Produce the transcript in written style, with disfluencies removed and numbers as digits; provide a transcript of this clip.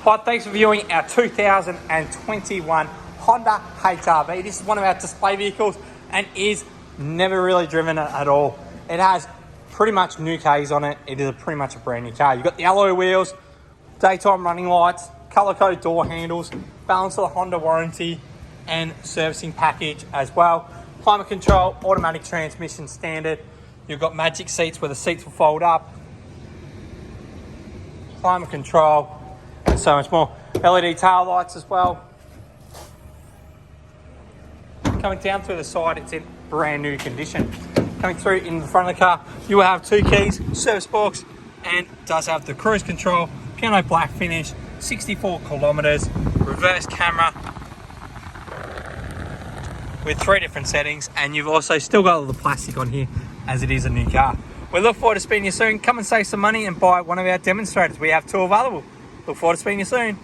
Hi, thanks for viewing our 2021 Honda Hrv Vti. This is one of our display vehicles and is never really driven at all. It has pretty much new Ks on it. It is pretty much a brand new car. You've got the alloy wheels, daytime running lights, color code door handles, balance of the Honda warranty and servicing package as well. Climate control, automatic transmission standard. You've got magic seats where the seats will fold up. Climate control and so much more. LED tail lights as well. Coming down through the side, it's in brand new condition. Coming through in the front of the car, you will have 2 keys, service box, and does have the cruise control, piano black finish, 64 kilometers, reverse camera with 3 different settings, and you've also still got all the plastic on here as it is a new car. We look forward to speaking to you soon. Come and save some money and buy one of our demonstrators. We have 2 available. Look forward to speaking to you soon.